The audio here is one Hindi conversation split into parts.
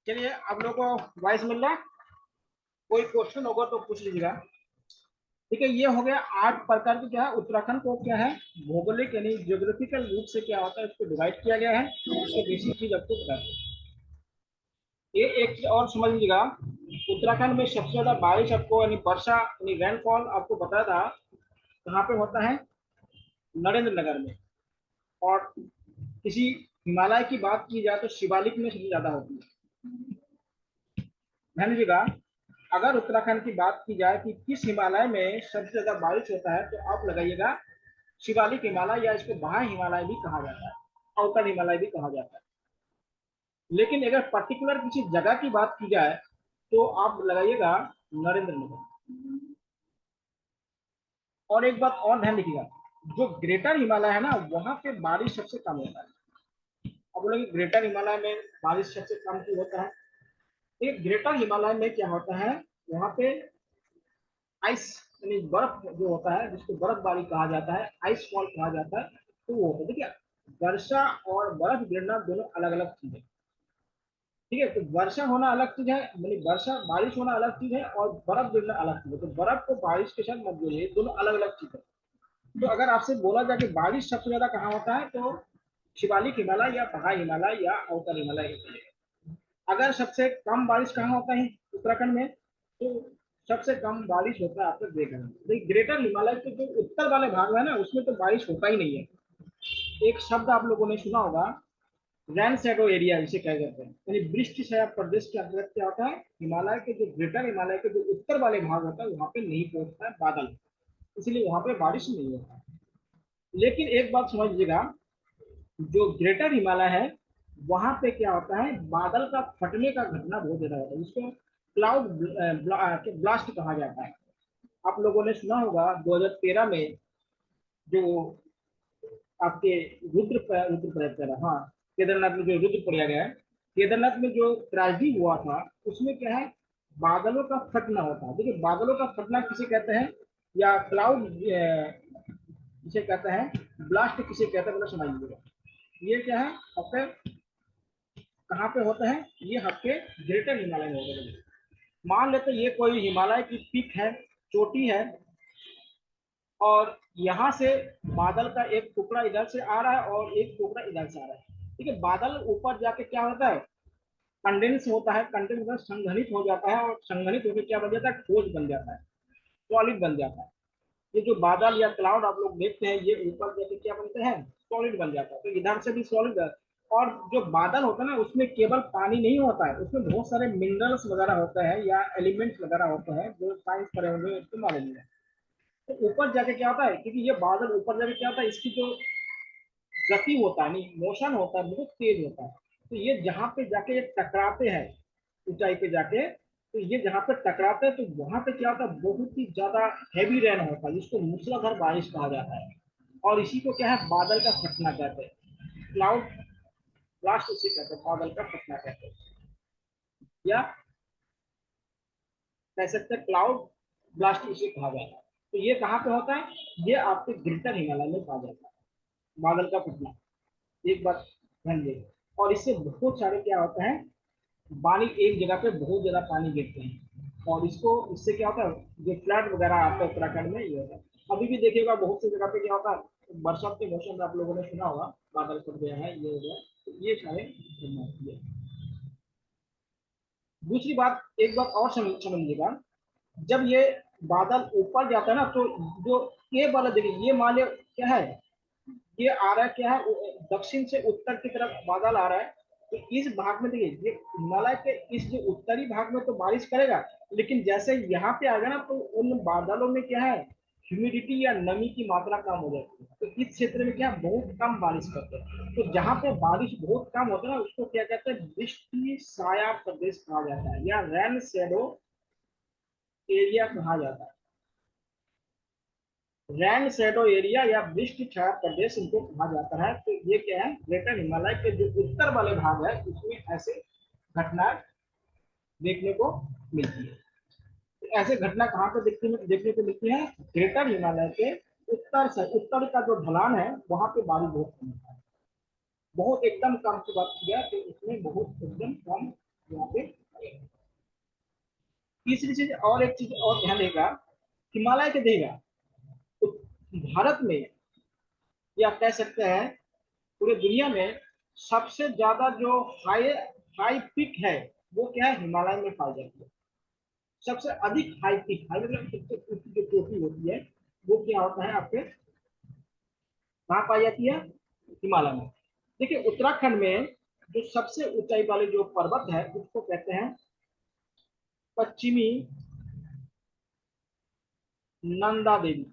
चलिए, आप लोग को वॉइस मिल रहा है? कोई क्वेश्चन होगा तो पूछ लीजिएगा। ठीक है, ये हो गया 8 प्रकार की, क्या है, उत्तराखंड को क्या है, भौगोलिक यानी ज्योग्राफिकल रूप से क्या होता है, इसको डिवाइड किया गया है। उसके बेसिक चीज आपको बता दें। ये एक चीज और समझ लीजिएगा, उत्तराखंड में सबसे ज्यादा बारिश आपको यानी वर्षा यानी रेनफॉल आपको बताया था कहाँ पे होता है, नरेंद्र नगर में। और किसी हिमालय की बात की जाए तो शिवालिक में सबसे ज्यादा होती है। ध्यान दीजिएगा, अगर उत्तराखंड की बात की जाए कि किस हिमालय में सबसे ज्यादा बारिश होता है तो आप लगाइएगा शिवालिक हिमालय, या इसको बाह्य हिमालय भी कहा जाता है, आउटर हिमालय भी कहा जाता है। लेकिन अगर पर्टिकुलर किसी जगह की बात की जाए तो आप लगाइएगा नरेंद्र नगर। और एक बात और ध्यान रखिएगा, जो ग्रेटर हिमालय है ना वहां पे बारिश सबसे कम होता है। अब बोलेंगे ग्रेटर हिमालय में बारिश सबसे कम क्यों होता है? एक ग्रेटर हिमालय में क्या होता है, वहां पे आइस यानी बर्फ जो होता है जिसको बर्फबारी कहा जाता है, आइस फॉल कहा जाता है, तो वो होता है। देखिए, वर्षा और बर्फ गिरना दोनों अलग अलग चीज है। ठीक है, तो वर्षा होना अलग चीज है, यानी वर्षा बारिश होना अलग चीज है, और बर्फ गिरना अलग चीज है। तो बर्फ को बारिश के साथ मत जोड़िए, दोनों अलग अलग चीज है। तो अगर आपसे बोला जाए कि बारिश सबसे ज्यादा कहाँ होता है, तो शिवालिक हिमालय या पहाड़ हिमालय या अवतर हिमालय। अगर सबसे कम बारिश कहाँ होता है उत्तराखंड में, तो सबसे कम बारिश होता है आपको देखा, देखिए ग्रेटर हिमालय के जो उत्तर वाले भाग है ना उसमें तो बारिश होता ही नहीं है। एक शब्द आप लोगों ने सुना होगा, रैन शेडो एरिया जिसे कह जाते हैं, यानी वृष्टि छाया प्रदेश के अंतर्गत क्या होता है, हिमालय के जो ग्रेटर हिमालय के जो उत्तर वाले भाग होता है वहां पे नहीं पहुंचता है बादल, इसलिए वहां पे बारिश नहीं होता। लेकिन एक बात समझ लीजिएगा, जो ग्रेटर हिमालय है वहां पे क्या होता है, बादल का फटने का घटना बहुत ज्यादा होता है, जिसको क्लाउड ब्लास्ट कहा जाता है। आप लोगों ने सुना होगा 2013 में जो आपके रुद्र, हाँ, केदारनाथ में जो रुद्र पड़ा गया है, केदारनाथ में जो ट्रेजेडी हुआ था उसमें क्या है, बादलों का फटना होता है। देखिए, बादलों का फटना किसे कहते हैं, या क्लाउड किसे कहते हैं, ब्लास्ट किसे कहते हैं, मतलब समझ लीजिएगा। ये क्या है आपके, कहाँ पे होता है, ये आपके ग्रेटर हिमालय में होता है। मान लेते ये कोई हिमालय की पीक है, चोटी है, और यहाँ से बादल का एक टुकड़ा इधर से आ रहा है और एक टुकड़ा इधर से आ रहा है। ठीक है, बादल ऊपर जाके क्या होता है, कंडेंस होता है, कंडेंस मतलब संघनित हो जाता है, और संघनित होकर क्या बन जाता है, ठोस बन जाता है, सॉलिड बन जाता है। ये जो बादल या क्लाउड आप लोग देखते हैं ये ऊपर जाके क्या बनते हैं, सॉलिड बन जाता है। तो इधर से भी सॉलिड है। और जो बादल होता है ना उसमें केवल पानी नहीं होता है, उसमें बहुत सारे मिनरल्स वगैरह होते हैं या एलिमेंट्स वगैरह होते हैं, जो साइंस पढ़े होंगे उसको मालूम है। तो ऊपर जाके क्या होता है, क्योंकि ये बादल ऊपर जाके क्या होता है, इसकी जो गति होता है नहीं मोशन होता है बहुत तेज होता है। तो ये जहाँ पे जाके ये टकराते हैं ऊंचाई पे जाके, तो ये जहाँ पे टकराते हैं तो वहां पे क्या होता है, बहुत ही ज्यादा हैवी रेन होता है जिसको मूसलाधार बारिश कहा जाता है। और इसी को क्या है, बादल का फटना कहते हैं, क्लाउड ब्लास्ट इसे कहते हैं, बादल का फटना कहते हैं, या कह सकते हैं क्लाउड ब्लास्ट इसे कहा जाता है। तो ये कहाँ पे होता है, ये आपके ग्रेटर हिमालय में पाया जाता है, बादल का फटना। एक बात ध्यान देगा, और इससे बहुत सारे क्या होता है, पानी एक जगह पे बहुत ज्यादा पानी गिरते हैं, और इसको इससे क्या होता है, जो फ्लड वगैरह आता है उत्तराखंड में ये होता है। अभी भी देखिएगा बहुत सी जगह पे क्या होता है, बरसात के मौसम में आप लोगों ने सुना होगा बादल फट गया है, ये हो गया, तो ये सारे घटना होती है। दूसरी बात, एक बात और समझिएगा, जब ये बादल ऊपर जाता है ना, तो जो ये वाला देखिए, ये मान लो क्या है, ये आ रहा है क्या है, दक्षिण से उत्तर की तरफ बादल आ रहा है। तो इस भाग में देखिए, ये हिमालय के इस जो उत्तरी भाग में तो बारिश करेगा, लेकिन जैसे यहाँ पे आ गया ना, तो उन बादलों में क्या है, ह्यूमिडिटी या नमी की मात्रा कम हो जाती है, तो इस क्षेत्र में क्या है, बहुत कम बारिश करते हैं। तो जहाँ पे बारिश बहुत कम होता है ना, उसको क्या कहते हैं, वृष्टि छाया प्रदेश कहा जाता है, या रेन शेडो एरिया कहा जाता है। रैन शेडो एरिया या वृष्टि छाया प्रदेश इनको कहा जाता है। तो ये क्या है, ग्रेटर हिमालय के जो उत्तर वाले भाग है उसमें ऐसे घटना देखने को मिलती है। तो ऐसे घटना कहाँ पे देखने को मिलती है, ग्रेटर हिमालय के उत्तर से, उत्तर का जो ढलान है वहां पे बारिश बहुत कम होता है, बहुत एकदम कम की बात की जाए तो उसमें बहुत एकदम कम यहाँ पे। तीसरी चीज, और एक चीज और ध्यान देगा, हिमालय के देगा तो भारत में, या कह सकते हैं पूरे दुनिया में, सबसे ज्यादा जो हाई हाई पीक है वो क्या है, हिमालय में पाई जाती है। सबसे अधिक हाई पीक, हाई मतलब सबसे ऊंची जो चोटी होती है, वो क्या होता है आपके, कहाँ पाई जाती है, हिमालय में। देखिए उत्तराखंड में जो सबसे ऊंचाई वाले जो पर्वत है उसको कहते हैं पश्चिमी नंदा देवी।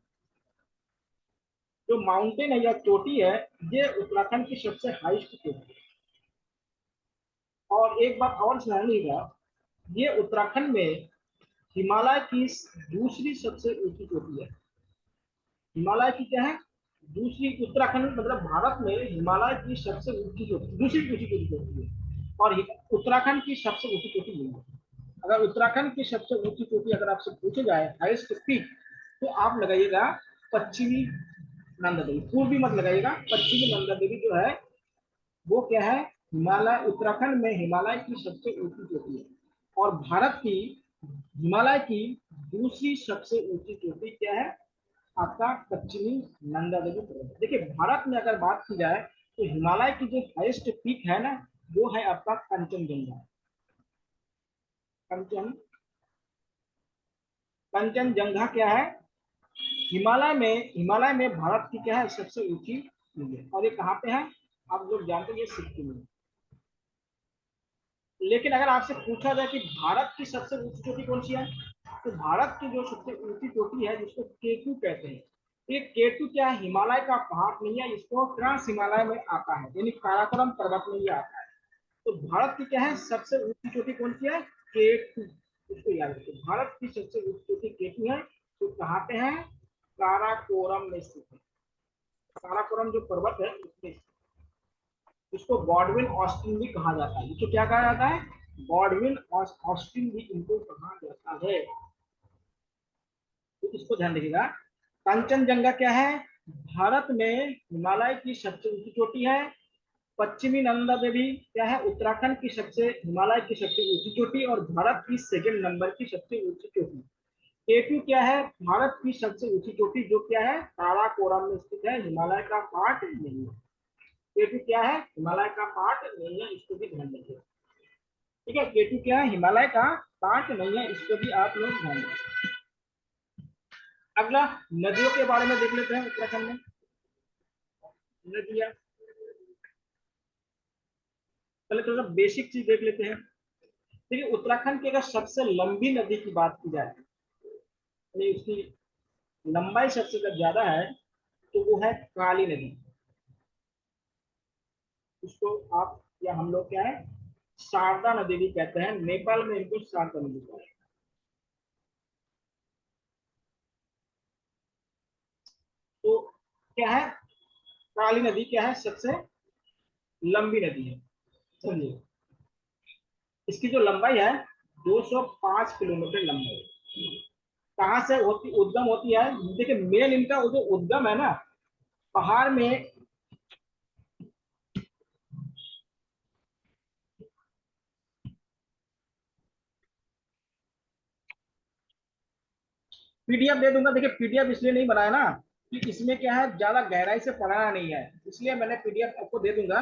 जो माउंटेन है या चोटी है, ये उत्तराखंड की सबसे हाईएस्ट चोटी है। और एक बात और ध्यान लीजिएगा, ये उत्तराखंड में हिमालय की दूसरी सबसे ऊंची चोटी है। हिमालय की क्या है, दूसरी, उत्तराखंड मतलब भारत में हिमालय की सबसे ऊंची चोटी, दूसरी ऊंची चोटी है, और उत्तराखंड की सबसे ऊंची चोटी नहीं है। अगर उत्तराखंड की सबसे ऊंची चोटी अगर आपसे पूछे जाए हाईएस्ट पीक, तो आप लगाइएगा पश्चिमी नंदा देवी, पूर्वी मत लगाइएगा, पश्चिमी नंदा देवी जो है वो क्या है, हिमालय, उत्तराखंड में हिमालय की सबसे ऊंची चोटी है। और भारत की हिमालय की दूसरी सबसे ऊंची चोटी क्या है, आपका पश्चिमी नंदा देवी पर्वत। देखिए भारत में अगर बात की जाए तो हिमालय की जो हाईएस्ट पीक है ना, वो है आपका कंचनजंगा। कंचन कंचनजंगा क्या है, हिमालय में भारत की क्या है, सबसे ऊंची चीज है, और ये कहाँ पे है, आप लोग जानते हैं, ये सिक्किम में। लेकिन अगर आपसे पूछा जाए कि भारत की सबसे ऊंची चोटी कौन सी है, तो भारत की जो सबसे ऊंची चोटी है जिसको केटू कहते हैं, ये केटू क्या है, हिमालय का पहाड़ नहीं है, इसको ट्रांस हिमालय में आता है, यानी काराकोरम पर्वत में ये आता है। तो भारत की क्या है, सबसे ऊंची चोटी कौन सी है, केटू। इसको याद रखिए, भारत की सबसे ऊंची चोटी केटू है। तो कहाँ पे है, काराकोरम में स्थित है। काराकोरम जो पर्वत है उसमें, इसको गॉडविन ऑस्टिन भी कहा जाता है। इसको क्या कहा जाता है, गॉडविन ऑस्टिन भी इनको कहा जाता है। तो इसको ध्यान रखिएगा। कंचनजंगा क्या है, भारत में हिमालय की सबसे ऊंची चोटी है। पश्चिमी नंदा देवी क्या है, उत्तराखंड की सबसे, हिमालय की सबसे ऊंची चोटी, और भारत की सेकंड नंबर की सबसे ऊंची चोटी। केटू क्या है, भारत की सबसे ऊंची चोटी, जो क्या है, काराकोरम में स्थित है, हिमालय का पार्ट नहीं है। केटू क्या है, हिमालय का पार्ट नहीं है, इसको भी ध्यान रखिए। ठीक है, केटू क्या है, हिमालय का पार्ट नहीं है, इसको भी आप लोग ध्यान रखिए। अगला, नदियों के बारे में देख लेते हैं उत्तराखंड में। नदियां, पहले थोड़ा बेसिक चीज देख लेते हैं। देखिए उत्तराखंड की अगर सबसे लंबी नदी की बात की जाए, यानी उसकी लंबाई सबसे ज्यादा है, तो वो है काली नदी। उसको आप या हम लोग क्या है, शारदा नदी भी कहते हैं, नेपाल में इनको शारदा नदी कहते हैं। तो क्या है, काली नदी क्या है, सबसे लंबी नदी है, समझिए। इसकी जो लंबाई है 205 किलोमीटर लंबाई है। कहाँ से होती, उद्गम होती है, देखिए मेन इनका वो जो उद्गम है ना, पहाड़ में, पीडीएफ दे दूंगा। देखिए पीडीएफ इसलिए नहीं बनाया ना कि इसमें क्या है, ज्यादा गहराई से पढ़ाना नहीं है, इसलिए मैंने पीडीएफ आपको दे दूंगा।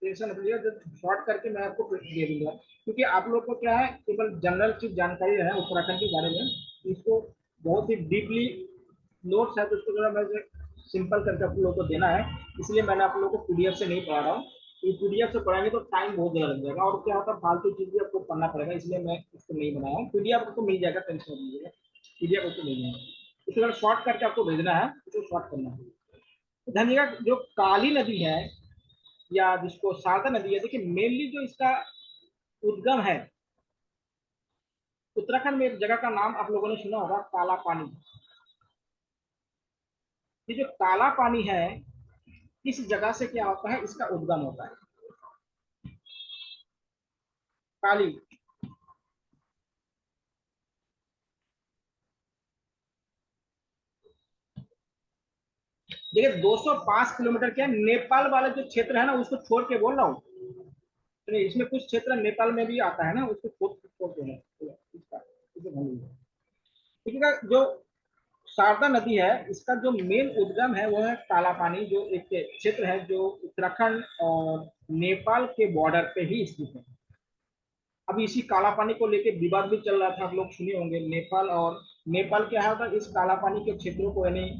टेंशन मत लीजिए, शॉर्ट करके मैं आपको दे दूंगा, क्योंकि आप लोग को क्या है, केवल जनरल चीज जानकारी है उत्तराखंड के बारे में, इसको बहुत ही डीपली नोट्स है तो उसको जरा मैं सिंपल करके आप लोगों को देना है, इसलिए मैंने आप लोगों को पीडीएफ से नहीं पढ़ा रहा हूँ। ये पीडीएफ से पढ़ाएंगे तो टाइम बहुत ज्यादा लग जाएगा, और क्या होता है फालतू चीज भी आपको पढ़ना पड़ेगा, इसलिए मैं इसको नहीं बनाया हूँ। पीडीएफ आपको मिल जाएगा, टेंशन नहीं लीजिएगा, पीडीएफ आपको मिल जाएगा। इसको अगर शॉर्ट करके आपको भेजना है तो शॉर्ट करना है। तो धनिया जो काली नदी है या जिसको शारदा नदी है, देखिए मेनली जो इसका उद्गम है, उत्तराखंड में एक जगह का नाम आप लोगों ने सुना होगा, काला पानी। ये जो काला पानी है, इस जगह से क्या होता है, इसका उद्गम होता है। काली, देखिए 205 किलोमीटर क्या, नेपाल वाला जो क्षेत्र है ना उसको छोड़ के बोल रहा हूँ। तो इसमें कुछ क्षेत्र नेपाल में भी आता है ना, उसको छोड़ छोड़ के है ठीक है। जो शारदा नदी है, इसका जो मेन उद्गम है वो है काला पानी, जो एक क्षेत्र है जो उत्तराखंड और नेपाल के बॉर्डर पे ही स्थित है। अभी इसी काला पानी को लेके विवाद भी चल रहा था, आप लोग सुने होंगे। नेपाल क्या है था, इस काला पानी के क्षेत्रों को, यानी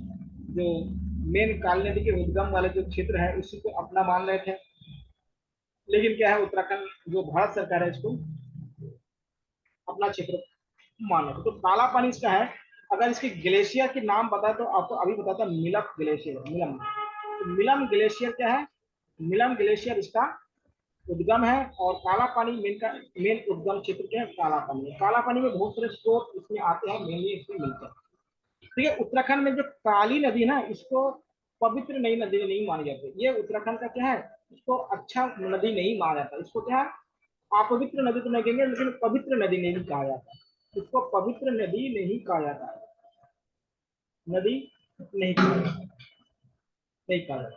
जो मेन काली नदी के उद्गम वाले जो क्षेत्र है उसी को अपना मान रहे थे। लेकिन क्या है, उत्तराखंड जो भारत सरकार है इसको अपना क्षेत्र मान रहे थे। तो काला पानी इसका है। अगर इसके ग्लेशियर के नाम बताए तो आपको अभी बताता, मिलम ग्लेशियर, मिलम। तो मिलम ग्लेशियर क्या है, मिलम ग्लेशियर इसका उद्गम है। और काला पानी मेन उद्गम क्षेत्र क्या है, काला पानी। काला पानी में बहुत सारे स्रोत इसमें आते हैं, मेनली इसमें मिलते हैं। ठीक है, उत्तराखंड में जो काली नदी ना, इसको पवित्र नई नदी नहीं मानी जाती। ये उत्तराखंड का क्या है, इसको अच्छा नदी नहीं माना जाता, इसको क्या है, अपवित्र नदी तो नहीं कहेंगे, लेकिन पवित्र नदी नहीं कहा जाता, इसको पवित्र नदी नहीं कहा जाता, नदी नहीं कहा जाता, नहीं कहा जाता,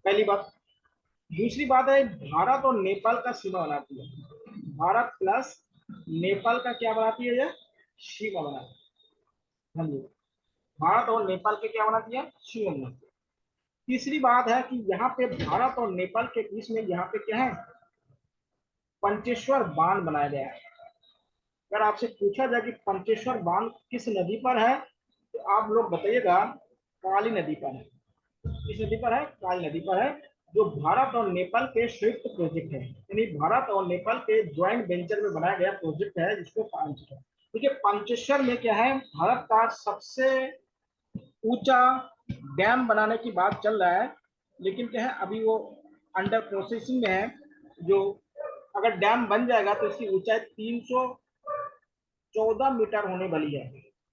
पहली बात। दूसरी बात है, भारत और नेपाल का सीमा बनाती है, भारत प्लस नेपाल का क्या बनाती है, ये सीमा बनाती है। हाँ जी, भारत और नेपाल के क्या बनाती है, सीमा बनाती है। तीसरी बात है कि यहाँ पे भारत और नेपाल के बीच में यहाँ पे क्या है, पंचेश्वर बांध बनाया गया है। अगर आपसे पूछा जाए कि पंचेश्वर बांध किस नदी पर है, तो आप लोग बताइएगा काली नदी पर है। किस नदी पर है, काली नदी पर है, जो भारत और नेपाल के संयुक्त प्रोजेक्ट है, यानी भारत और नेपाल के ज्वाइंट वेंचर में बनाया गया प्रोजेक्ट है, जिसको पंचेश्वर। देखिए पंचेश्वर में क्या है, भारत का सबसे ऊंचा डैम बनाने की बात चल रहा है, लेकिन क्या है अभी वो अंडर प्रोसेसिंग में है। जो अगर डैम बन जाएगा तो इसकी ऊंचाई 314 मीटर होने वाली है,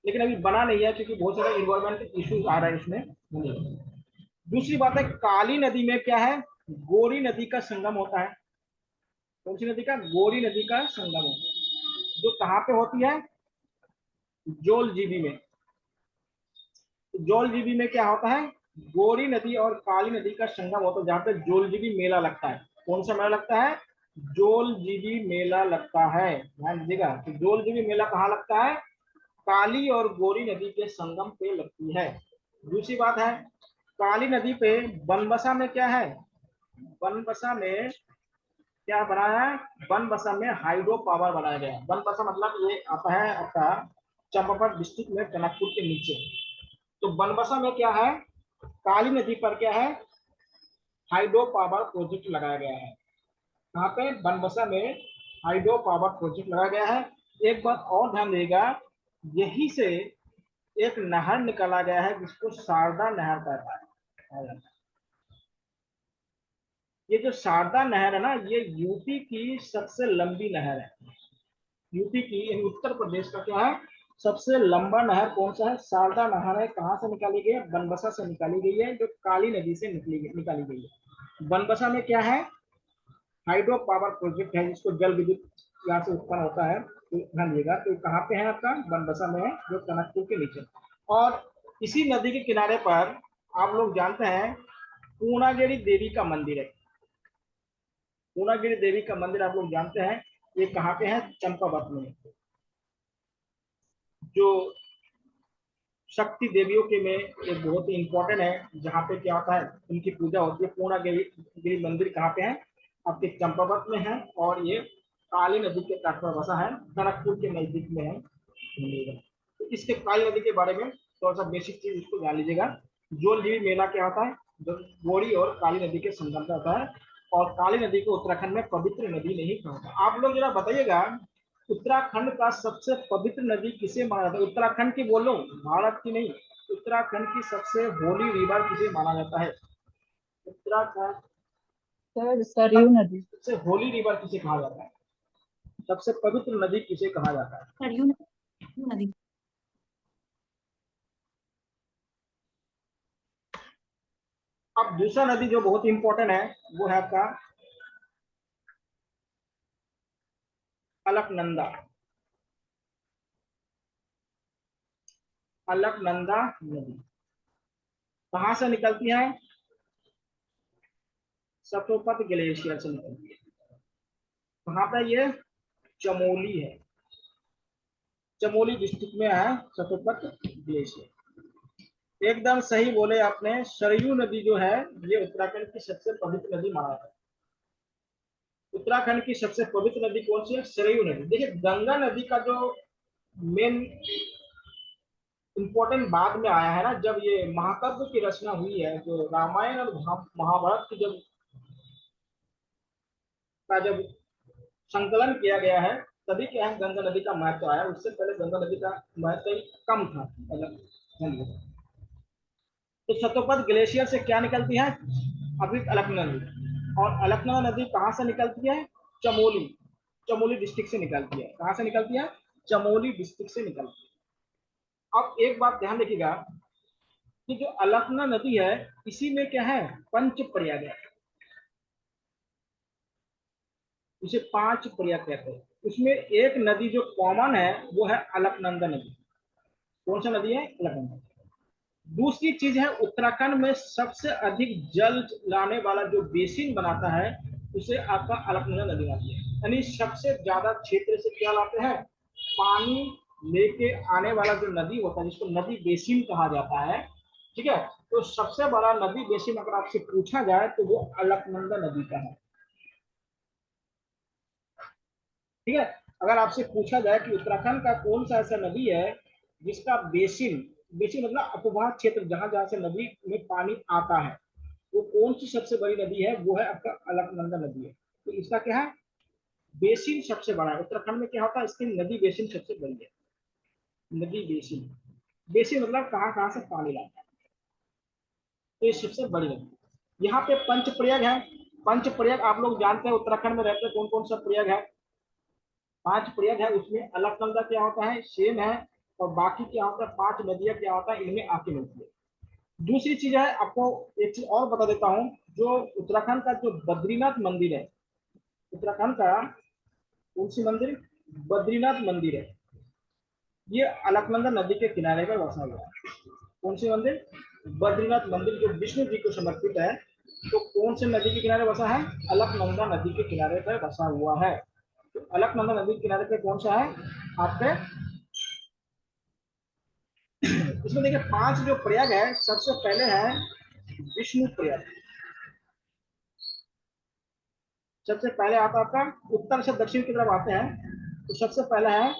लेकिन अभी बना नहीं है क्योंकि बहुत सारे इन्वायरमेंट इश्यूज आ रहा है इसमें। दूसरी बात है, काली नदी में क्या है, गोरी नदी का संगम होता है। कौन सी नदी का, गोरी नदी का संगम होता है, जो कहाँ पे होती है, जोल जीबी में। जोल जीबी में क्या होता है, गोरी नदी और काली नदी का संगम होता है, जहाँ पे जोल जीबी मेला लगता है। कौन सा मेला लगता है, जोल जीबी मेला लगता है, ध्यान दीजिएगा। तो जोल जीबी मेला कहाँ लगता है, काली और गोरी नदी के संगम पे लगती है। दूसरी बात है, काली नदी पे बनबसा में क्या है, बनबसा में क्या बनाया है, बनबसा में हाइड्रो पावर बनाया गया है। बनबसा मतलब ये आता है आपका चंपावत डिस्ट्रिक्ट में, टनकपुर के नीचे। तो बनबसा में क्या है, काली नदी पर क्या है, हाइड्रो पावर प्रोजेक्ट लगाया गया है। यहाँ पे बनबसा में हाइड्रो पावर प्रोजेक्ट लगाया गया है। एक बात और ध्यान देगा, यही से एक नहर निकाला गया है जिसको शारदा नहर कहता है। ये जो शारदा नहर है ना, ये यूपी की सबसे लंबी नहर है। यूपी की, उत्तर प्रदेश का क्या है, सबसे लंबा नहर कौन सा है, शारदा नहर है। कहाँ से निकाली गई है, बनबसा से निकाली गई है, जो काली नदी से निकाली गई है। बनबसा में क्या है, हाइड्रो पावर प्रोजेक्ट है, जिसको जल विद्युत यहाँ से उत्पन्न होता है। तो ध्यान दीजिएगा, तो कहाँ पे है आपका, बनबसा में है, जो टनकपुर के नीचे। और इसी नदी के किनारे पर आप लोग जानते हैं पूर्णागिरि देवी का मंदिर है। पूर्णागिरि देवी का मंदिर आप लोग जानते हैं, ये कहाँ पे है, चंपावत में। जो शक्ति देवियों के में एक बहुत ही इंपॉर्टेंट है, जहाँ पे क्या होता है उनकी पूजा होती है। पूर्णागिरि मंदिर कहाँ पे है? आपके चंपावत में है, और ये काली नदी के तट पर बसा है, खड़गपुर के नजदीक में है। तो इसके काली नदी के बारे में थोड़ा सा बेसिक चीज इसको जान लीजिएगा। जोल जीवी मेला क्या होता है? जो गोरी और काली नदी के संगम में होता है, और काली नदी को उत्तराखंड में पवित्र नदी नहीं कहता। आप लोग जरा बताइएगा, उत्तराखंड का सबसे पवित्र नदी किसे माना जाता है? उत्तराखंड की बोलो, भारत की नहीं। उत्तराखंड की सबसे होली रिवर किसे माना जाता है? उत्तराखंड सर सरयू नदी। सबसे होली रिवर किसे कहा जाता है? सबसे पवित्र नदी किसे कहा जाता है? सरयू नदी। अब दूसरा नदी जो बहुत इंपॉर्टेंट है वो है आपका अलकनंदा। अलकनंदा नदी कहाँ से निकलती है? सतोपत ग्लेशियर से निकलती है। कहाँ पे ये? चमोली है, चमोली डिस्ट्रिक्ट में है सतोपत ग्लेशियर। एकदम सही बोले आपने। सरयू नदी जो है ये उत्तराखंड की सबसे पवित्र नदी माना जाता है। उत्तराखंड की सबसे पवित्र नदी कौन सी है? सरयू नदी। देखिए, गंगा नदी का जो मेन इंपॉर्टेंट बाद में आया है ना, जब ये महाकाव्य की रचना हुई है, जो रामायण और महाभारत की जब संकलन किया गया है, तभी क्या है गंगा नदी का महत्व आया। उससे पहले गंगा नदी का महत्व ही कम था, मतलब। तो सतोपत ग्लेशियर से क्या निकलती है? अभी अलकनंदा नदी। और अलकनंदा नदी कहाँ से निकलती है? चमोली, चमोली डिस्ट्रिक्ट से निकलती है। कहाँ से निकलती है? चमोली डिस्ट्रिक्ट से निकलती है। अब एक बात ध्यान रखिएगा कि जो अलकनंदा नदी है, इसी में क्या है? पंच प्रयाग है। इसे पांच प्रयाग कहते हैं। उसमें एक नदी जो कॉमन है वो है अलकनंदा नदी। कौन सा नदी है? अलकनंदा। दूसरी चीज है, उत्तराखंड में सबसे अधिक जल लाने वाला जो बेसिन बनाता है, उसे आपका अलकनंदा नदी आती है। यानी सबसे ज्यादा क्षेत्र से क्या लाते हैं? पानी लेके आने वाला जो नदी होता है, जिसको नदी बेसिन कहा जाता है, ठीक है। तो सबसे बड़ा नदी बेसिन अगर आपसे पूछा जाए तो वो अलकनंदा नदी का है, ठीक है। अगर आपसे पूछा जाए कि उत्तराखंड का कौन सा ऐसा नदी है जिसका बेसिन, बेसिन मतलब अपवाह क्षेत्र, जहां जहां से नदी में पानी आता है, वो कौन सी सबसे बड़ी नदी है? वो है आपका अलकनंदा नदी है। तो इसका क्या है? बेसिन सबसे बड़ा है। उत्तराखंड में क्या होता है? इसकी नदी बेसिन सबसे बड़ी है। नदी बेसिन, बेसिन मतलब कहाँ कहाँ से पानी लाता है, तो ये सबसे बड़ी नदी। यहाँ पे पंच प्रयाग है। पंच प्रयाग आप लोग जानते हैं, उत्तराखंड में रहते हैं कौन कौन सा प्रयाग है? पांच प्रयाग है। उसमें अलकनंदा क्या होता है? सेम है। और बाकी क्या होता है? पांच नदियां क्या होता है? इनमें आके मिलती है। दूसरी चीज है, आपको एक चीज और बता देता हूँ। जो उत्तराखंड का जो बद्रीनाथ मंदिर है, उत्तराखंड का कौन सी मंदिर? बद्रीनाथ मंदिर है। ये अलकनंदा नदी के किनारे पर बसा हुआ है। कौन सी मंदिर? बद्रीनाथ मंदिर, जो विष्णु जी को समर्पित है। तो कौन से नदी के किनारे बसा है? अलकनंदा नदी के किनारे पर बसा हुआ है। तो अलकनंदा नदी के किनारे पे कौन सा है आपके? इसमें देखिए पांच जो प्रयाग है, सबसे पहले है विष्णु प्रयाग। सबसे पहले आता है आपका, उत्तर से दक्षिण की तरफ आते हैं, तो सबसे पहला है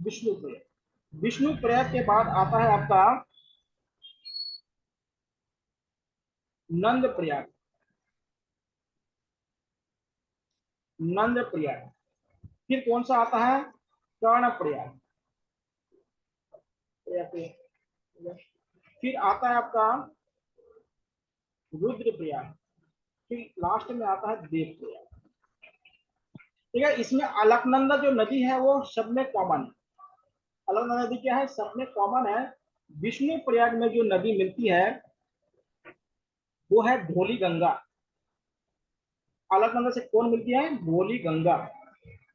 विष्णु प्रयाग। विष्णु प्रयाग के बाद आता है आपका नंद प्रयाग। नंद प्रयाग। फिर कौन सा आता है? कर्ण प्रयाग। फिर आता है आपका रुद्र प्रयाग। फिर लास्ट में आता है देव प्रयाग। ठीक है। इसमें अलकनंदा जो नदी है वो सब में कॉमन है। अलकनंदा नदी क्या है? सब में कॉमन है। विष्णु प्रयाग में जो नदी मिलती है वो है धौली गंगा। अलकनंदा से कौन मिलती है? धौली गंगा।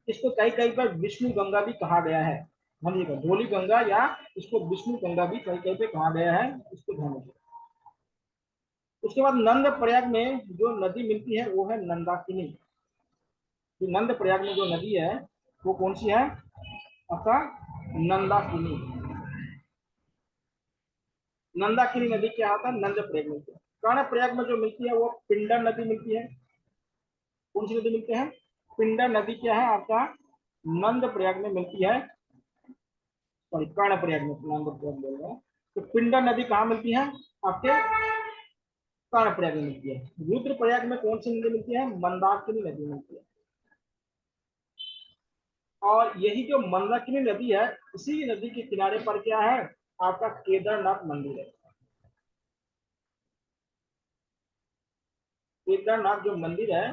इसको कई कई पर विष्णु गंगा भी कहा गया है। समझिएगा, धौली गंगा या इसको विष्णु गंगा भी कई कई पे कहा गया है, इसको ध्यान रखिए। उसके बाद नंद प्रयाग में जो नदी मिलती है वो है नंदाकिनी। तो नंद प्रयाग में जो नदी है वो कौन सी है? आपका नंदाकिनी। नंदाकिनी नदी क्या होता है, नंद प्रयाग मिलती है। कर्णप्रयाग में जो मिलती है वो पिंडर नदी मिलती है। कौन सी नदी मिलती है, पिंडर नदी क्या है आपका नंद प्रयाग में मिलती है, सॉरी कर्णप्रयाग में, नंद प्रयाग बोल रहा हूँ। तो पिंडर नदी कहाँ मिलती है, आपके कर्णप्रयाग में मिलती है। रुद्रप्रयाग में कौन सी नदी मिलती है, मंदाकिनी नदी मिलती है। और यही जो मंदाकिनी नदी है, इसी नदी के किनारे पर क्या है, आपका केदारनाथ मंदिर है। केदारनाथ जो मंदिर है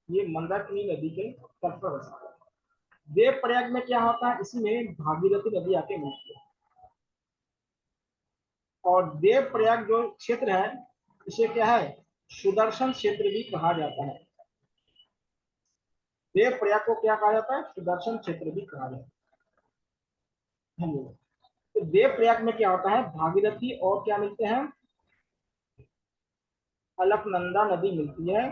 ये मंदाकिनी नदी के तट पर बसा है। देवप्रयाग में क्या होता है, इसी में भागीरथी नदी आके मिलती है। और देवप्रयाग जो क्षेत्र है इसे क्या है, सुदर्शन क्षेत्र भी कहा जाता है। देवप्रयाग को क्या कहा जाता है, सुदर्शन क्षेत्र भी कहा जाता है। तो देवप्रयाग में क्या होता है, भागीरथी और क्या मिलते हैं, अलकनंदा नदी मिलती है।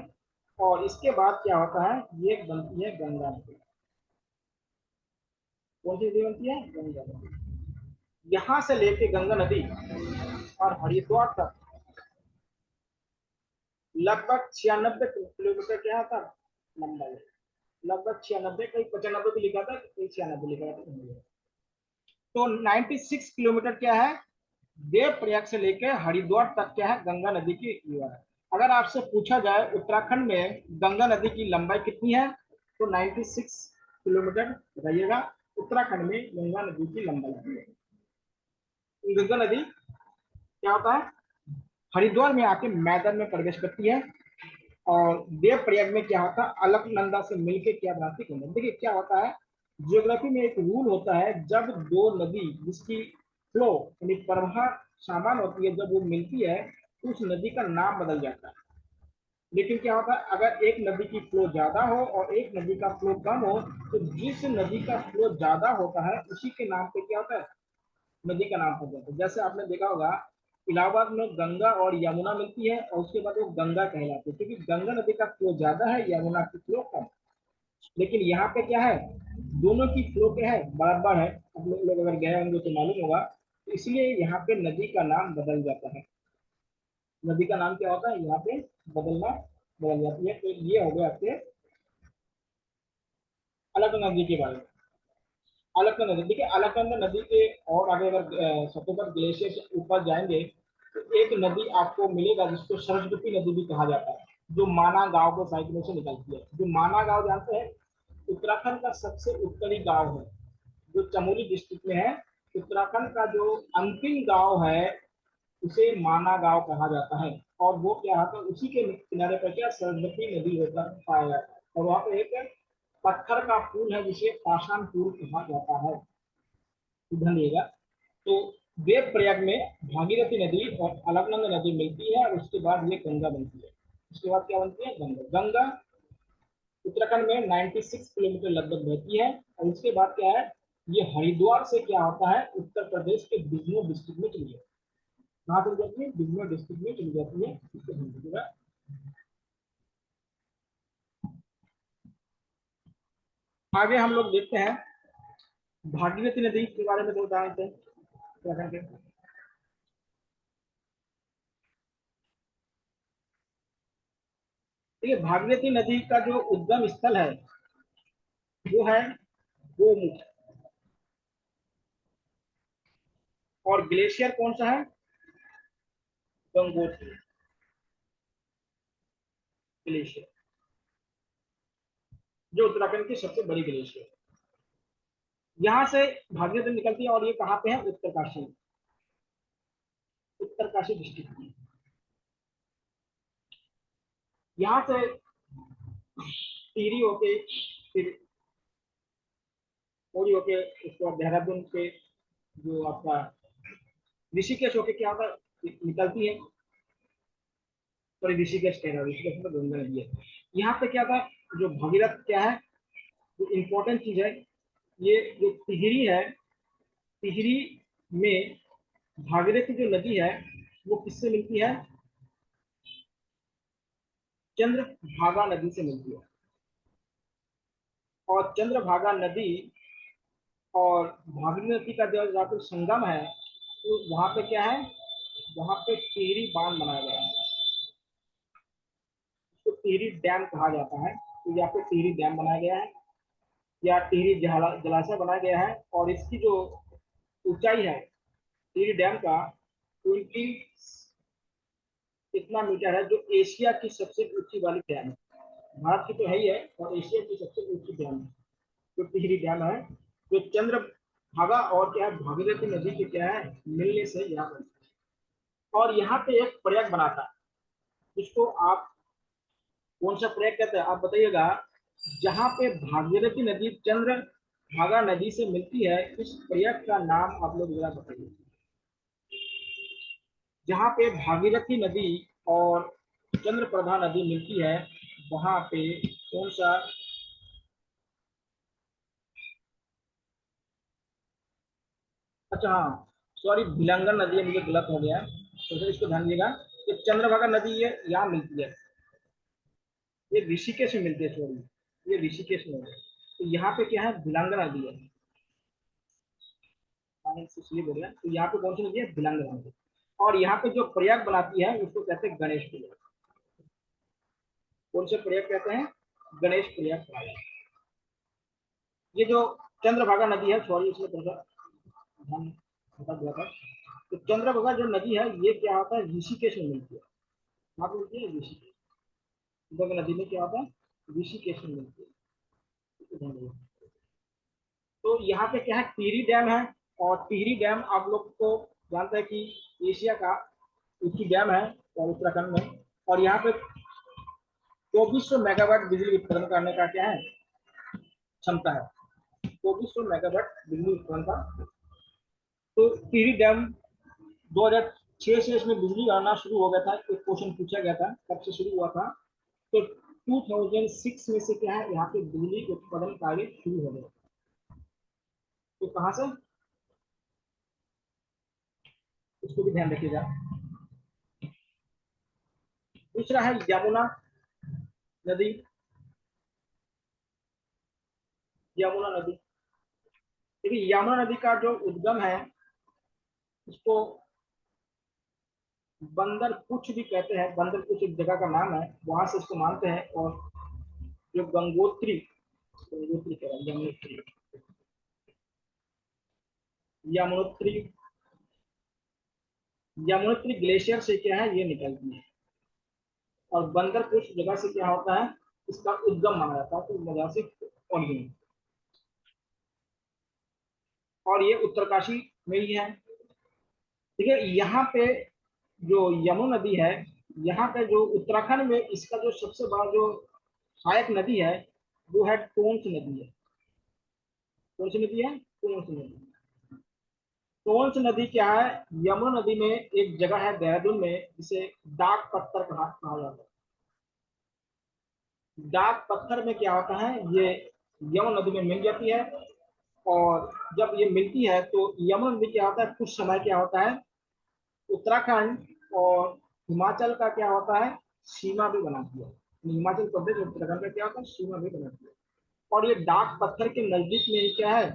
और इसके बाद क्या होता है, ये बनती है गंगा नदी। कौन सी नदी बनती है, गंगा नदी। यहाँ से लेके गंगा नदी और हरिद्वार तक लगभग 96 किलोमीटर क्या था, लंबा है। लगभग 96, कहीं 95 भी लिखा था, कहीं 96 लिखा था। तो 96 किलोमीटर क्या है, देवप्रयाग से लेकर हरिद्वार तक क्या है, गंगा नदी की रिवर है। अगर आपसे पूछा जाए उत्तराखंड में गंगा नदी की लंबाई कितनी है, तो 96 किलोमीटर रहिएगा। उत्तराखंड में गंगा नदी की लंबाई है। गंगा नदी क्या होता है, हरिद्वार में आके मैदान में प्रवेश करती है। और देवप्रयाग में क्या होता है, अलकनंदा से मिलकर क्या बनाती है, देखिए क्या होता है, जियोग्राफी में एक रूल होता है, जब दो नदी जिसकी फ्लो यानी प्रवाह समान होती है, जब वो मिलती है तो उस नदी का नाम बदल जाता है। लेकिन क्या होता है, अगर एक नदी की फ्लो ज्यादा हो और एक नदी का फ्लो कम हो, तो जिस नदी का फ्लो ज्यादा होता है उसी के नाम पे क्या होता है, नदी का नाम पड़ जाता है। जैसे आपने देखा होगा इलाहाबाद में गंगा और यमुना मिलती है और उसके बाद वो गंगा कहलाती है, क्योंकि गंगा नदी का फ्लो ज्यादा है, यमुना की फ्लो कम। लेकिन यहाँ पे क्या है, दोनों की फ्लो क्या है, बराबर है। आप लोग अगर गए होंगे तो मालूम होगा। तो इसलिए यहाँ पे नदी का नाम बदल जाता है। नदी का नाम क्या होता है यहाँ पे, बदलना बदल जाती है। तो ये हो गया आपके अलकनंदा नदी के बारे में। अलकनंदा नदी, देखिए अलकनंदा नदी के और आगे अगर सतोबर ग्लेशियर से ऊपर जाएंगे तो एक नदी आपको मिलेगा जिसको सरस्वती नदी भी कहा जाता है, जो माना गांव के साइड में से निकलती है। जो माना गांव जानते हैं, उत्तराखंड का सबसे उत्तरी गांव है, जो चमोली डिस्ट्रिक्ट में है। उत्तराखंड का जो अंतिम गांव है उसे माना गांव कहा जाता है। और वो क्या है, उसी के किनारे पर क्या सरस्वती नदी होकर पाया जाता है। और वहाँ पे एक पत्थर का पुल है जिसे पाषाण पुल कहा जाता है। ध्यान दिएगा। तो देवप्रयाग में भागीरथी नदी और अलकनंदा नदी मिलती है और उसके बाद ये गंगा बनती है। उसके बाद क्या बनती है, गंगा। गंगा उत्तराखंड में 96 किलोमीटर लगभग बहती है। और उसके बाद क्या है, ये हरिद्वार से क्या होता है, उत्तर प्रदेश के बिजनौर डिस्ट्रिक्ट में चली जाती है। कहाँ चली जाती है, बिजनौर डिस्ट्रिक्ट में चली जाती है, इसको समझिएगा। आगे हम लोग देखते हैं भागीरथी नदी के बारे में, दो उदाहरण थे उत्तराखंड के। देखिए भागीरथी नदी का जो उद्गम स्थल है वो है गोमुख। और ग्लेशियर कौन सा है, गंगोत्री ग्लेशियर, जो उत्तराखंड की सबसे बड़ी ग्लेशियर। यहाँ से भागीरथी निकलती है और ये कहाँ पे है, उत्तरकाशी, उत्तरकाशी डिस्ट्रिक्ट में। यहाँ से टिहरी होके, फिर पूरी होके, उसके बाद देहरादून के जो आपका ऋषिकेश होके क्या होता है, निकलती है। और ऋषिकेश कह रहा हूँ, ऋषिकेश में गंगा नदी है। यहाँ पे क्या था, जो भगीरथ क्या है, जो इम्पोर्टेंट चीज है, ये जो टिहरी है, टिहरी में भागीरथी जो नदी है वो किससे मिलती है, चंद्रभागा नदी से मिलती है। और चंद्रभागा नदी और भागीरथी नदी का जो जहाँ पे संगम है, तो वहां पे क्या है, वहां पे टिहरी बांध बनाया गया है, तो टिहरी डैम कहा जाता है। तो यहाँ पे टिहरी डैम बनाया गया है या टिहरी जलाशय बनाया गया है, और इसकी जो ऊंचाई है टिहरी डैम का 20 इतना मीटर है, जो एशिया की सबसे ऊंची वाली डैम है। भारत की तो है ही है, और एशिया की सबसे ऊंची डैम है जो टिहरी डैम है, जो चंद्रभागा और क्या है भागीरथी नदी के क्या है मिलने से यहाँ बनता है। और यहाँ पे एक प्रयाग बनाता है, जिसको आप कौन सा प्रयाग कहते हैं आप बताइएगा। जहाँ पे भागीरथी नदी चंद्रभागा नदी से मिलती है, इस प्रयाग का नाम आप लोग जरा बताइए। जहाँ पे भागीरथी नदी और चंद्रप्रभा नदी मिलती है, वहां पे कौन सा। अच्छा हाँ, सॉरी, भिलंगन नदी है, मुझे गलत हो गया, तो इसको ध्यान दीजिएगा कि चंद्रभागा नदी ये यहाँ मिलती है, ये ऋषिकेश में मिलती है, सॉरी ये ऋषिकेश में है। तो यहाँ पे क्या है भिलंगन नदी है, मैंने इसलिए बोल रहा तो यहाँ पे कौन सी नदी है भिलंगन नदी। और यहाँ पे जो प्रयाग बनाती है उसको कहते हैं गणेश प्रयाग। कौन से प्रयाग कहते हैं, गणेश प्रयाग कहा जाता है। ये जो चंद्रभागा नदी है, सॉरी इसमें थोड़ा ध्यान हटा दिया था। तो चंद्रभागा जो नदी है ये क्या होता है ऋषिकेश में मिलती है, कहाँ पे मिलती है ऋषिकेश। चंद्रभागा नदी में क्या होता है ऋषिकेश में मिलती है। तो यहाँ पे क्या है टिहरी डैम है, और टिहरी डैम आप लोग को जानते हैं कि एशिया का ऊंची डैम है और उत्तराखंड में। और यहाँ पे 2400 मेगावाट बिजली उत्पादन करने का क्या है क्षमता है, 2400 मेगावाट बिजली उत्पादन का। तो टिहरी डैम 2006 से इसमें बिजली आना शुरू हो गया था। एक क्वेश्चन पूछा गया था कब से शुरू हुआ था, तो 2006 में से क्या है यहाँ पे बिजली उत्पादन कार्य शुरू हो गया। तो कहाँ से, उसको भी ध्यान रखिएगा। दूसरा है यमुना नदी। यमुना नदी, देखिए यमुना नदी का जो उद्गम है उसको बंदर कुछ भी कहते हैं, बंदर कुछ एक जगह का नाम है, वहां से इसको मानते हैं। और जो गंगोत्री, गंगोत्री कह रहा है, यमुनोत्री, यमुनोत्री, यमुनोत्री ग्लेशियर से क्या है ये निकलती है। और बंदर कुछ जगह से क्या होता है इसका उद्गम माना जाता है, तो इस वजह से origin। और ये उत्तरकाशी में ही है। देखिए यहाँ पे जो यमुना नदी है, यहाँ पे जो उत्तराखंड में इसका जो सबसे बड़ा जो सहायक नदी है वो है टोंस नदी है। कौन सी नदी है टोंस नदी। टोंस नदी क्या है, यमुना नदी में एक जगह है देहरादून में जिसे डाक पत्थर कहा जाता है। डाक पत्थर में क्या होता है, ये यमुना नदी में मिल जाती है। और जब ये मिलती है तो यमुना नदी क्या होता है कुछ समय क्या होता है उत्तराखंड और हिमाचल का क्या होता है सीमा भी बनाती है। हिमाचल प्रदेश और उत्तराखंड का क्या होता है सीमा भी बनाती है। और ये डाक पत्थर के नजदीक में ही क्या है,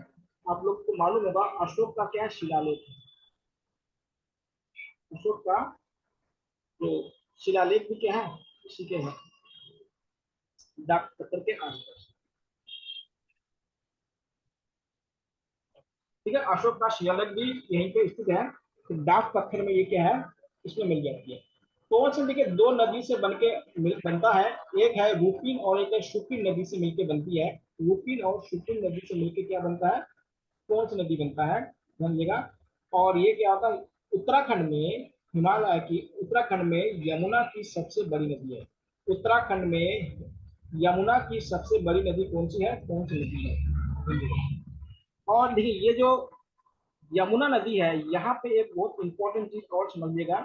आप लोग को मालूम होगा अशोक का क्या है शिलालेख है। अशोक का जो शिलालेख भी क्या है इसी के है, डाक पत्थर के आसपास। ठीक है, अशोक का शिलालेख भी यहीं पे स्थित है। तो डाक पत्थर में ये क्या है इसमें मिल जाती है। तो से देखिए दो नदी से बनता है, एक है रूपिन और एक है शुकिन नदी से मिलकर बनती है। रूपिन और शुकिन नदी से मिलकर क्या बनता है कौन सी नदी बनता है समझिएगा। और ये क्या होता है उत्तराखंड में, हिमालय की उत्तराखंड में यमुना की सबसे बड़ी नदी है। उत्तराखंड में यमुना की सबसे बड़ी नदी कौन सी है, कौन सी नदी है। और देखिए ये जो यमुना नदी है यहाँ पे एक बहुत इंपॉर्टेंट चीज और समझिएगा।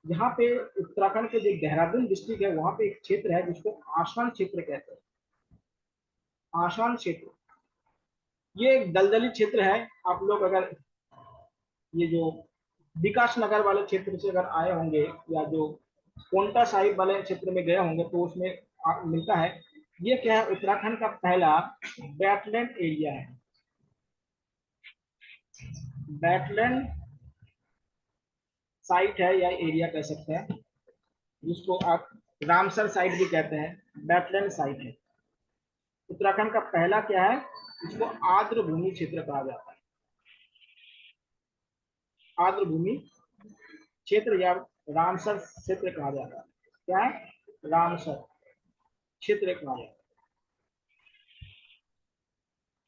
यहाँ पे उत्तराखंड के जो देहरादून डिस्ट्रिक्ट है वहां पे एक क्षेत्र है जिसको आसान क्षेत्र कहते हैं। आसान क्षेत्र, ये एक दलदली क्षेत्र है। आप लोग अगर ये जो विकास नगर वाले क्षेत्र से अगर आए होंगे या जो कोंटा साहिब वाले क्षेत्र में गए होंगे तो उसमें मिलता है। ये क्या है उत्तराखंड का पहला वेटलैंड एरिया है। वेटलैंड साइट है या एरिया कह सकते हैं, जिसको आप रामसर साइट भी कहते हैं, वेटलैंड साइट है। उत्तराखंड का पहला क्या है, इसको आर्द्र भूमि क्षेत्र कहा जाता है। आर्द्र भूमि क्षेत्र या रामसर क्षेत्र कहा जाता है। क्या है, रामसर क्षेत्र कहा जाता है।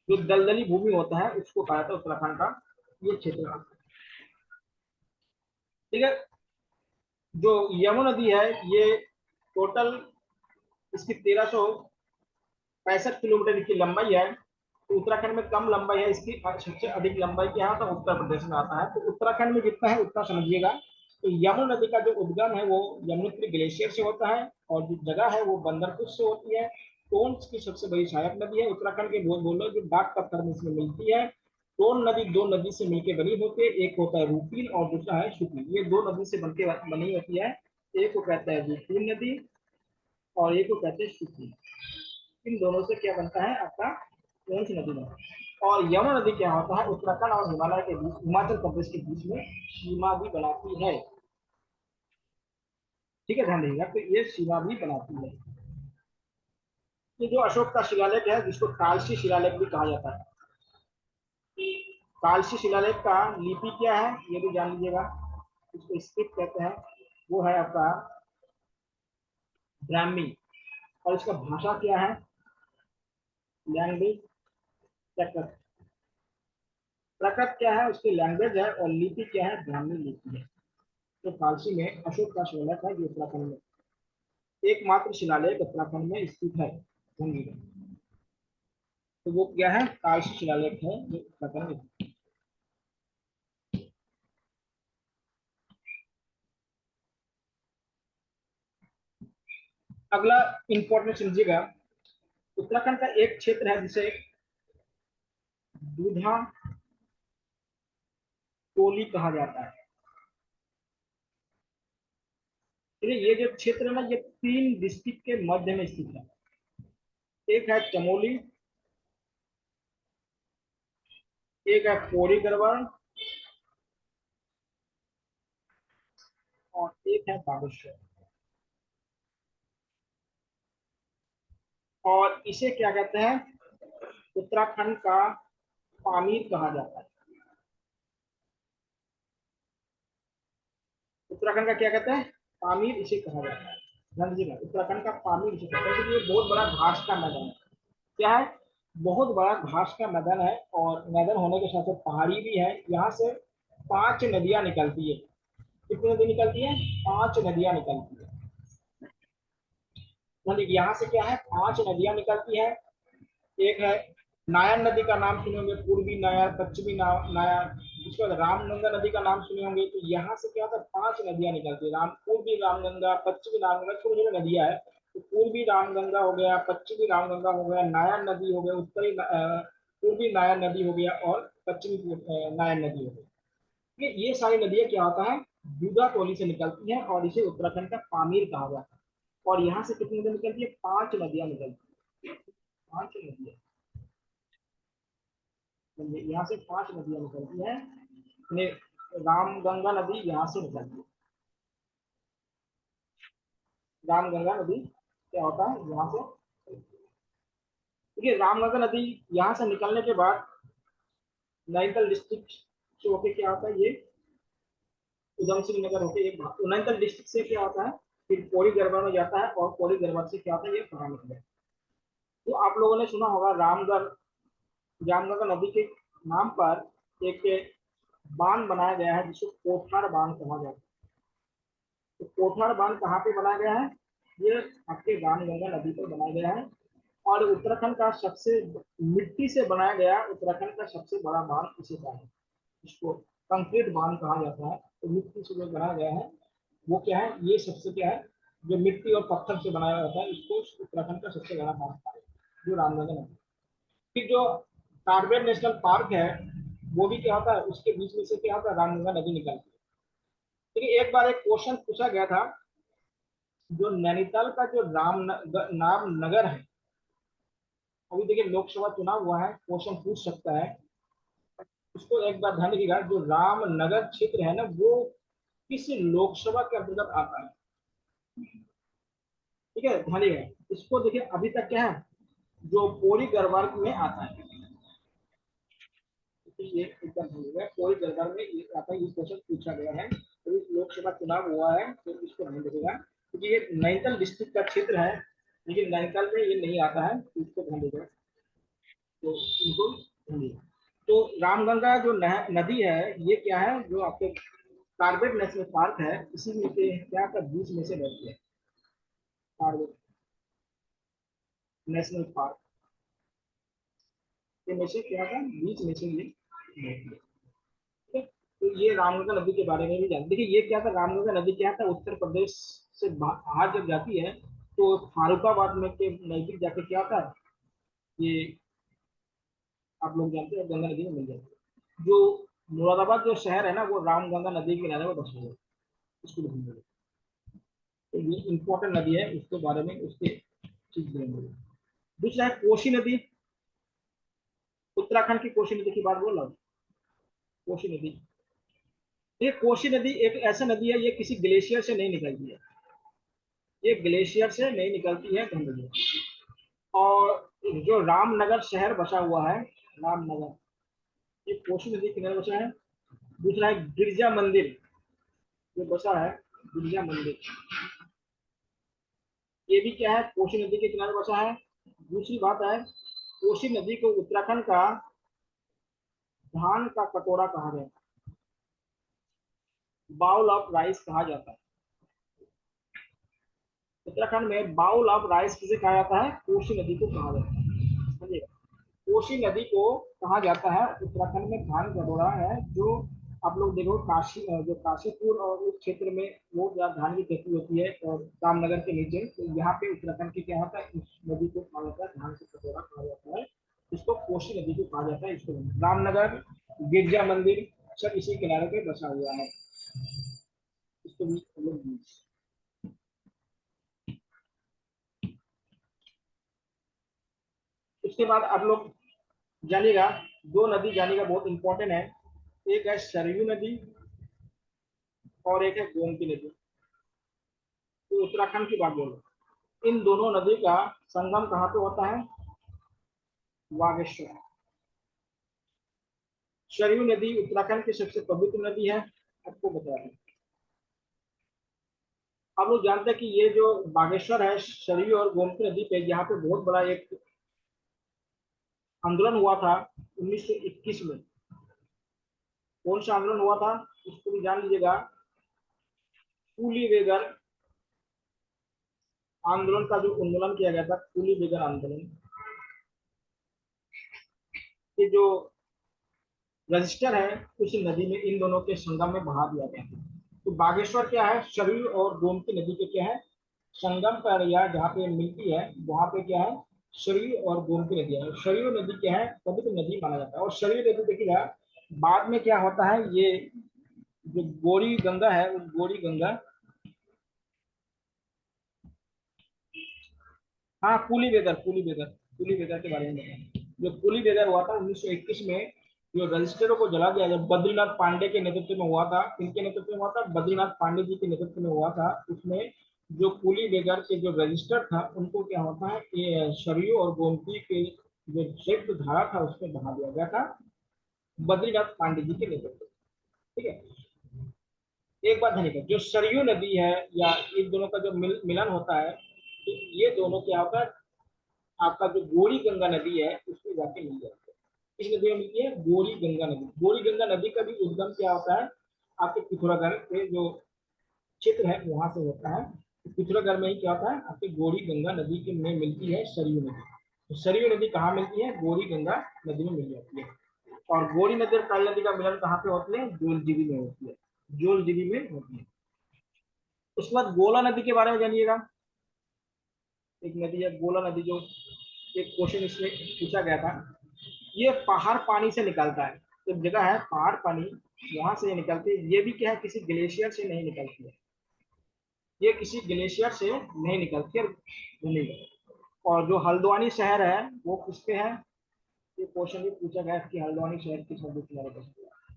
जो दलदली भूमि होता है उसको कहा जाता है उत्तराखंड का ये क्षेत्र। ठीक है, जो यमुना नदी है ये टोटल इसकी 1365 किलोमीटर की लंबाई है। तो उत्तराखंड में कम लंबाई है इसकी, सबसे अधिक लंबाई क्या है तो उत्तर प्रदेश में आता है। तो उत्तराखंड में जितना है उतना समझिएगा। तो यमुना नदी का जो उद्गम है वो यमुनोत्री ग्लेशियर से होता है, और जो जगह है वो बंदरपुर से होती है। टोन्स की सबसे बड़ी सहायक नदी है उत्तराखंड के बोलो जो डाक पत्थर में इसमें मिलती है। टोन नदी दो नदी से मिलकर बनी होती है, एक होता है रूपीन और दूसरा है शुक्ल। ये दो नदी से बनके बनी होती है। एक को कहते हैं रूपीन नदी और एक को कहते हैं शुक्ल। इन दोनों से क्या बनता है आपका टोन्स नदी में। और यमुना नदी क्या होता है, उत्तराखंड और हिमालय के बीच, हिमाचल प्रदेश के बीच में सीमा भी बनाती है। ठीक है, ध्यान देगा, तो ये सीमा भी बनाती है। ये जो अशोक का शिलालेख है जिसको कालसी शिलालेख भी कहा जाता है, कालसी शिलालेख का लिपि क्या है ये भी जान लीजिएगा। इसको स्क्रिप्ट कहते हैं, वो है आपका ब्राह्मी। और इसका भाषा क्या है, लैंग्वेज प्रकृत। प्रकृत क्या है उसकी लैंग्वेज है, और लिपि क्या है, ब्राह्मी लिपि है। तो फारसी में अशोक का शिलालेख है जो उत्तराखंड में एकमात्र शिलालेख उत्तराखंड में स्थित है। समझिए, तो वो क्या है, कालसी शिलालेख है जो उत्तराखंड में। अगला इंपॉर्टेंट समझिएगा, उत्तराखंड का एक क्षेत्र है जिसे दूधा टोली कहा जाता है। ये जो क्षेत्र है ना ये 3 डिस्ट्रिक्ट के मध्य में स्थित है। एक है चमोली, एक है पौड़ी गढ़वाल और एक है बागेश्वर। और इसे क्या कहते हैं, उत्तराखंड का पामीर कहा जाता है। उत्तराखंड का क्या कहते हैं, पामीर इसे कहा जाता है। ध्यान दीजिएगा, उत्तराखंड का पामीर इसे कहते हैं क्योंकि ये बहुत बड़ा घास का मैदान है। क्या है, बहुत बड़ा घास का मैदान है, और मैदान होने के साथ साथ पहाड़ी भी है। यहाँ से 5 नदियां निकलती है। कितनी नदी निकलती है, 5 नदियां निकलती है। मतलब यहाँ से क्या है, 5 नदियां निकलती है। एक है नारायण नदी का नाम सुने होंगे, पूर्वी नारायण, पश्चिमी नारायण। उसके बाद रामगंगा नदी का नाम सुने होंगे। तो यहाँ से क्या होता है, 5 नदियां निकलती है, राम पूर्वी रामगंगा, पश्चिमी रामगंगा, छोटी छोटी नदियां है। तो पूर्वी रामगंगा हो गया, पश्चिमी रामगंगा हो गया, नारायण नदी हो गया, उत्तरी पूर्वी नारायण नदी हो गया, और पश्चिमी नारायण नदी हो गई। ये सारी नदियां क्या होता है, दूधा टोली से निकलती है, और इसे उत्तराखंड का पामीर कहा जाता है। और यहाँ से कितनी नदी निकलती है, 5 नदियां निकलती है। 5 नदियां, यहाँ से 5 नदियां निकलती है। रामगंगा नदी यहाँ से निकलती है। रामगंगा नदी क्या होता है, यहाँ से, देखिए रामगंगा नदी यहाँ से निकलने के बाद नैनीताल डिस्ट्रिक्ट से होके क्या होता है, ये उधम सिंह नगर होके एक नैनीताल डिस्ट्रिक्ट से क्या होता है, फिर पौड़ी गढ़वाल में जाता है, और पौड़ी गढ़वाल से क्या होता है, ये पहाड़ निकलता है। तो आप लोगों ने सुना होगा रामगढ़, रामगंगा नदी के नाम पर एक बांध बनाया गया है जिसको कोठार बांध कहा जाता है। तो कोठार बांध कहाँ पे बनाया गया है, ये आपके रामगंगा नदी पर बनाया गया है। और उत्तराखंड का सबसे मिट्टी से बनाया गया उत्तराखंड का सबसे बड़ा बांध इसी का है, इसको कंक्रीट बांध कहा जाता है। तो मिट्टी से जो बनाया गया है वो क्या है, ये सबसे क्या है, जो मिट्टी और पत्थर से बनाया जाता है, इसको उत्तराखंड का सबसे बड़ा बांध है जो रामगंगा नदी। फिर जो कार्बेट नेशनल पार्क है वो भी क्या होता है, उसके बीच में से क्या होता है, रामगंगा नदी निकलती है। देखिए एक बार एक क्वेश्चन पूछा गया था, जो नैनीताल का जो नाम नगर है, अभी देखिए लोकसभा चुनाव हुआ है, क्वेश्चन पूछ सकता है। उसको एक बार ध्यान रखिएगा, जो रामनगर क्षेत्र है ना वो किस लोकसभा के अंतर्गत आता है? ठीक है, ध्यान रखिएगा। इसको देखिए, अभी तक क्या है, जो पौड़ी गढ़वाल में आता है, तो ये एकदम भूलिएगा, कोई गड़बड़ में ये आता है, ये क्वेश्चन पूछा गया है। तो इस लोकसभा चुनाव हुआ है, तो इसको नहीं देखेगा, क्योंकि ये नैनीताल डिस्ट्रिक्ट का क्षेत्र है, लेकिन नैनीताल में ये नहीं आता है, तो इसको ध्यान देगा। तो इनको ध्यान देगा। तो रामगंगा जो नदी है, ये क्या है, जो आपके कार्बेट नेशनल पार्क है, इसी में से क्या का बीच में से बहती है, कार्बेट नेशनल पार्क के में से क्या का बीच में से ये बहती है। ठीक है? तो ये रामगंगा नदी के बारे में भी जान, देखिए ये क्या था, रामगंगा नदी क्या था, उत्तर प्रदेश से बाहर जब जाती है, तो फारुखाबाद में के नजदीक जाके क्या था, ये आप लोग जानते हैं, गंगा नदी में मिल जाती है। जो मुरादाबाद जो शहर है ना, वो रामगंगा नदी के किनारे में बसा हुआ है, इसको ध्यान रखिए। तो ये इंपॉर्टेंट नदी है, उसके बारे में उसके चीज देंगे। दूसरा है कोसी नदी, उत्तराखंड की कोसी नदी की बात बोल रहा हूँ। कोसी नदी, ये कोसी नदी एक ऐसा नदी है, ये किसी ग्लेशियर से नहीं निकलती है, ये ग्लेशियर से नहीं निकलती है गंदगी। और जो रामनगर शहर बसा हुआ है, रामनगर, ये कोसी नदी के किनारे बसा है। दूसरा है गिरजा मंदिर, जो बसा है गिरजा मंदिर, ये भी क्या है, कोसी नदी के किनारे बसा है। दूसरी बात है, कोसी नदी को उत्तराखंड का धान का कटोरा कहा गया, बाउल ऑफ राइस कहा जाता है। उत्तराखंड में बाउल ऑफ राइस किसे कहा जाता है, कोसी नदी को कहा जाता है, समझिएगा। कोसी नदी को कहा जाता है, उत्तराखंड में धान कटोरा है, जो आप लोग देखो काशी, जो काशीपुर और उस क्षेत्र में वो जहाँ धान की खेती होती है, और रामनगर के नीचे, तो यहाँ पे उत्तराखंड के क्या होता है, इस नदी को कहा जाता है, धान का कटोरा कहा जाता है, इसको कोसी नदी को कहा जाता है। इसको रामनगर, गिरजा मंदिर, सब इसी किनारे पे बसा हुआ है, इसको भी हम लोग उसके बाद आप लोग जानिएगा, दो नदी जानिएगा बहुत इंपॉर्टेंट है, एक है सरयू नदी और एक है गोमती नदी। तो उत्तराखंड की बात बोलो, इन दोनों नदी का संगम कहाँ पे होता है, बागेश्वर। सरयू नदी उत्तराखंड की सबसे पवित्र नदी है, आपको बताया है। आप लोग जानते हैं कि ये जो बागेश्वर है, सरयू और गोमती नदी पे, यहाँ पे बहुत बड़ा एक आंदोलन हुआ था 1921 में। कौन सा आंदोलन हुआ था, इसको भी जान लीजिएगा। कूली बेगर आंदोलन का जो उन्मूलन किया गया था, कूली बेगर आंदोलन, ये जो रजिस्टर है उस नदी में इन दोनों के संगम में बहा दिया गया है। तो बागेश्वर क्या है, सरयू और गोमती नदी के क्या है, संगम पर, या जहाँ पे मिलती है वहां पे क्या है, सरयू और गोमती नदी है। सरयू नदी क्या है, पवित्र नदी माना जाता है। और सरयू नदी देखिएगा, बाद में क्या होता है, ये जो गोरी गंगा है, उस गोरी गंगा, हाँ कुली बेगर, कुली बेगर के बारे में बताएं। जो कुली बेगर हुआ था 1921 में, जो रजिस्टरों को जला दिया, जब बद्रीनाथ पांडे के नेतृत्व में हुआ था, किनके नेतृत्व में हुआ था, बद्रीनाथ पांडे जी के नेतृत्व में हुआ था। उसमें जो कुली बेगर के जो रजिस्टर था, उनको क्या होता है, ये सरयू और गोमती के जो संयुक्त धारा था, उसमें बहा दिया गया था बद्रीनाथ पांडे जी के नेतृत्व में। ठीक है, एक बात ध्यान रखिए, जो सरयू नदी है, या इन दोनों का जो मिलन होता है, तो ये दोनों क्या होता है, आपका जो गोरी गंगा नदी है उसमें जाके मिल जाती है। इस नदी में मिलती है गोरी गंगा नदी। गोरी गंगा नदी का भी उद्गम क्या होता है, आपके पिथौरागढ़ के जो क्षेत्र है वहां से होता है। तो पिथौरागढ़ में ही क्या होता है, आपकी गोरी गंगा नदी के में मिलती है सरयू नदी। तो सरयू नदी कहाँ मिलती है, गोरी गंगा नदी में मिल जाती है। और गोरी नदी और काली नदी का मिलन कहाँ पे होती है, जोलजीबी में होती है, जोलजीबी में होती है। उसके बाद गोला नदी के बारे में जानिएगा। एक नदी है गोला नदी, जो एक क्वेश्चन इसमें पूछा गया था। ये पहाड़ पानी से निकलता है, तो जगह है पहाड़ पानी, वहां से ये निकलती है। ये भी क्या है, किसी ग्लेशियर से नहीं निकलती है, ये किसी ग्लेशियर से नहीं निकलती है, भूमिगत। और जो हल्द्वानी शहर है वो किसपे है, ये क्वेश्चन भी पूछा गया कि हल्द्वानी शहर किस नदी किनारे बसा हुआ है।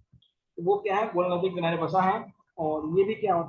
तो वो क्या है, गोल नदी किनारे बसा है। और ये भी क्या होता है